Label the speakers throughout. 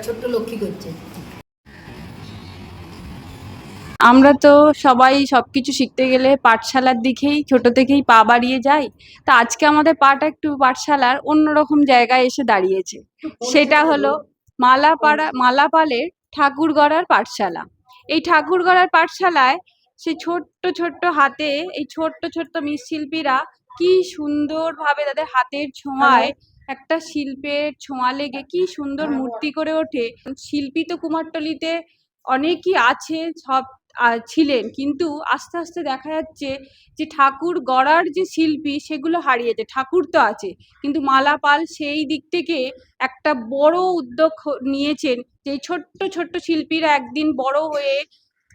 Speaker 1: ছোট্ট লক্ষ্মী করছে।
Speaker 2: আমরা তো সবাই সবকিছু শিখতে গেলে পাঠশালার দিকেই ছোট থেকেই পা বাড়িয়ে যাই। তা আজকে আমাদের পাটা একটু পাঠশালার অন্যরকম জায়গায় এসে দাঁড়িয়েছে। সেটা হলো মালাপালের ঠাকুরগড়ার পাঠশালা। এই ঠাকুরগড়ার পাঠশালায় সেই ছোট্ট ছোট্ট হাতে এই ছোট্ট ছোট্ট মৃৎশিল্পীরা কি সুন্দরভাবে তাদের হাতের ছোঁয়ায় একটা শিল্পের ছোঁয়া লেগে কি সুন্দর মূর্তি করে ওঠে। শিল্পী তো কুমারটুলিতে অনেকই আছে, সব ছিলেন, কিন্তু আস্তে আস্তে দেখা যাচ্ছে যে ঠাকুর গড়ার যে শিল্পী সেগুলো হারিয়েছে। ঠাকুর তো আছে, কিন্তু মালা পাল সেই দিক থেকে একটা বড় উদ্যোগ নিয়েছেন যে ছোট্ট ছোট্ট শিল্পীরা একদিন বড় হয়ে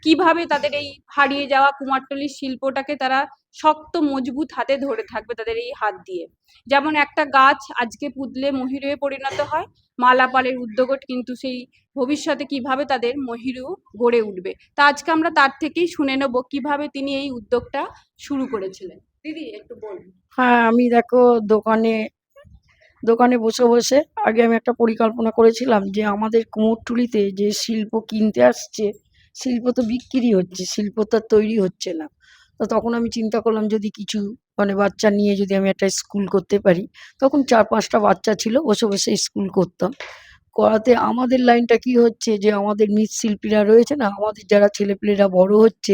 Speaker 2: কিভাবে তাদের এই হারিয়ে যাওয়া কুমারটুলির শিল্পটাকে তারা শক্ত মজবুত হাতে ধরে থাকবে তাদের এই হাত দিয়ে। যেমন একটা গাছ আজকে পুঁতলে মহিরুহে পরিণত হয়, মালাপালের উদ্যোগও কিন্তু সেই ভবিষ্যতে কিভাবে তাদের মহিরু গড়ে উঠবে। তা আজকে আমরা তার থেকেই শুনে নেব কিভাবে তিনি এই উদ্যোগটা শুরু করেছিলেন। দিদি একটু বলুন।
Speaker 1: হ্যাঁ, আমি দেখো দোকানে দোকানে বসে বসে আগে আমি একটা পরিকল্পনা করেছিলাম যে আমাদের কুমোরটুলিতে যে শিল্প কিনতে আসছে, শিল্প তো বিক্রি হচ্ছে, শিল্প তো আর তৈরি হচ্ছে না। তো তখন আমি চিন্তা করলাম যদি কিছু বাচ্চা নিয়ে যদি আমি একটা স্কুল করতে পারি। তখন 4-5টা বাচ্চা ছিল, বসে বসে স্কুল করতাম। করাতে আমাদের লাইনটা কি হচ্ছে যে আমাদের মৃৎশিল্পীরা রয়েছে না, আমাদের যারা ছেলেপিলেরা বড় হচ্ছে,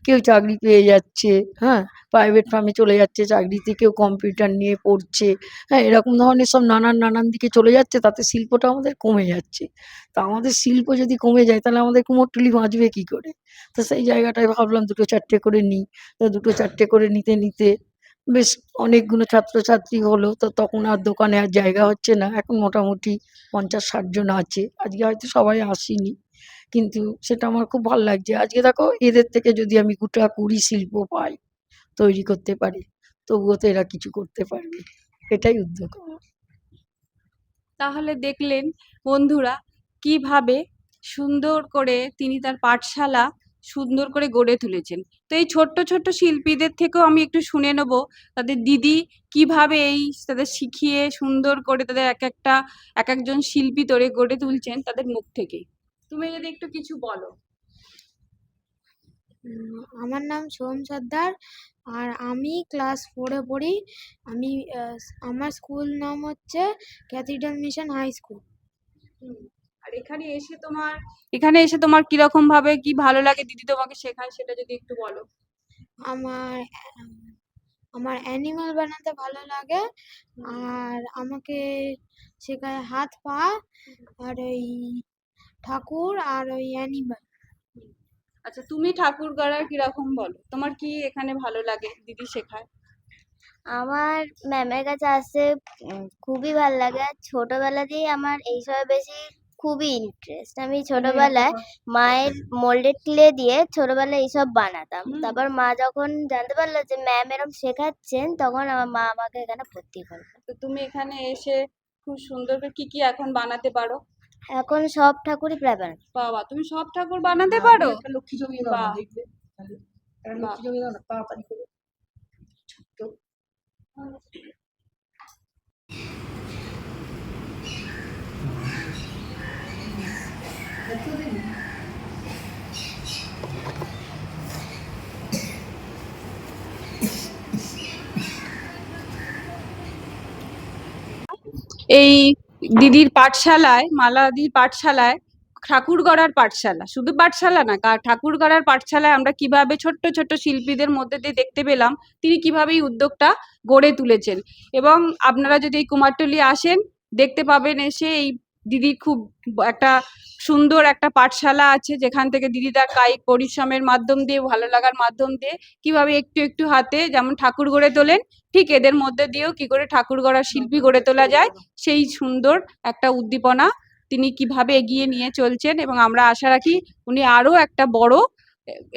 Speaker 1: কেউ চাকরি পেয়ে যাচ্ছে, হ্যাঁ, প্রাইভেট ফার্মে চলে যাচ্ছে চাকরিতে, কেউ কম্পিউটার নিয়ে পড়ছে, হ্যাঁ, এরকম ধরনের সব নানান দিকে চলে যাচ্ছে, তাতে শিল্পটা আমাদের কমে যাচ্ছে। তা আমাদের শিল্প যদি কমে যায় তাহলে আমাদের কুমোরটুলি বাঁচবে কি করে? তো সেই জায়গাটায় ভাবলাম 2-4টে করে নিই। তো 2-4টে করে নিতে নিতে বেশ অনেকগুলো ছাত্রছাত্রী হলো। তো তখন আর দোকানে আর জায়গা হচ্ছে না, এখন মোটামুটি 50-60 জন আছে। আজকে হয়তো সবাই আসেনি, কিন্তু সেটা আমার খুব ভালো লাগছে। আজকে দেখো এদের থেকে যদি আমি গোটা 20 শিল্প পাই, তৈরি করতে পারি, তবুও তো এরা কিছু করতে পারবে। এটাই উদ্যোগ আমার।
Speaker 2: তাহলে দেখলেন বন্ধুরা কিভাবে সুন্দর করে তিনি তার পাঠশালা সুন্দর করে গড়ে তুলেছেন। তো এই ছোট্ট ছোট্ট শিল্পীদের থেকেও আমি একটু শুনে নেব তাদের দিদি কিভাবে এই তাদের শিখিয়ে সুন্দর করে তাদের এক একজন শিল্পী গড়ে তুলছেন তাদের মুখ থেকেই। তুমি যদি একটু কিছু বলো।
Speaker 3: আমার নাম সোহম সর্দার, আর আমি ক্লাস 4-এ পড়ি। আমি আমার স্কুল নাম হচ্ছে ক্যাথিড্রাল মিশন হাই স্কুল।
Speaker 2: আর এখানে এসে তোমার কিরকম ভাবে কি ভালো লাগে দিদি তোমাকে শেখায়, সেটা যদি একটু বলো।
Speaker 3: আমার আমার অ্যানিমাল বানাতে ভালো লাগে, আর আমাকে শেখায় হাত পা আর ওই ঠাকুর আর ওই অ্যানিমাল।
Speaker 2: আচ্ছা, তুমি ঠাকুর গড়ার কিরকম বলো, তোমার কি এখানে ভালো লাগে দিদি শেখায়?
Speaker 4: আমার ম্যামের কাছে আসতে খুবই ভালো লাগে। আর ছোটবেলাতেই আমার এইসবে বেশি খুবই ইন্টারেস্ট। আমি ছোটবেলায় মায়ের মোল্ডেড ক্লে দিয়ে ছোটবেলায় এইসব বানাতাম। তারপর মা যখন জানতে পারলো যে ম্যাম এরকম শেখাচ্ছেন, তখন আমার মা আমাকে এখানে ভর্তি করলো।
Speaker 2: তো তুমি এখানে এসে খুব সুন্দর করে কি কি এখন বানাতে পারো?
Speaker 4: এখন সব ঠাকুরই প্রায় বানাই।
Speaker 2: বাবা, তুমি সব ঠাকুর বানাতে পারো?
Speaker 1: একটা লক্ষ্মী জমিয়ে দাও না,
Speaker 2: বাহ,
Speaker 1: দেখবে তাহলে। একটা
Speaker 2: বাহ।
Speaker 1: লক্ষ্মী জমিয়ে দাও না তাড়াতাড়ি করে, ছোট্ট।
Speaker 2: এই দিদির পাঠশালায়, মালা দিদির পাঠশালায়, ঠাকুর গড়ার পাঠশালা, শুধু পাঠশালা না, ঠাকুর গড়ার পাঠশালায় আমরা কিভাবে ছোট্ট ছোট্ট শিল্পীদের মধ্যে দিয়ে দেখতে পেলাম তিনি কিভাবে এই উদ্যোগটা গড়ে তুলেছেন। এবং আপনারা যদি এই কুমারটুলি আসেন, দেখতে পাবেন এসে এই দিদির খুব একটা সুন্দর একটা পাঠশালা আছে, যেখান থেকে দিদি তার কায়িক পরিশ্রমের মাধ্যম দিয়ে, ভালো লাগার মাধ্যম দিয়ে কিভাবে একটু একটু হাতে যেমন ঠাকুর গড়ে তোলেন, ঠিক এদের মধ্যে দিয়েও কি করে ঠাকুর গড়ার শিল্পী গড়ে তোলা যায় সেই সুন্দর একটা উদ্দীপনা তিনি কিভাবে এগিয়ে নিয়ে চলছেন। এবং আমরা আশা রাখি উনি আরো একটা বড়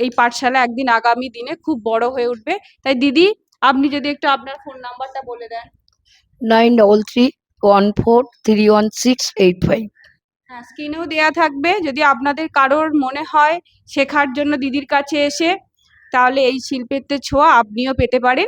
Speaker 2: এই পাঠশালা একদিন আগামী দিনে খুব বড় হয়ে উঠবে। তাই দিদি আপনি যদি একটু আপনার ফোন নাম্বারটা বলে দেন।
Speaker 1: 9331431685।
Speaker 2: হ্যাঁ, স্ক্রিনেও দেয়া থাকবে। যদি আপনাদের কারোর মনে হয় শেখার জন্য দিদির কাছে এসে, তাহলে এই শিল্পের ছোঁয়া আপনিও পেতে পারেন।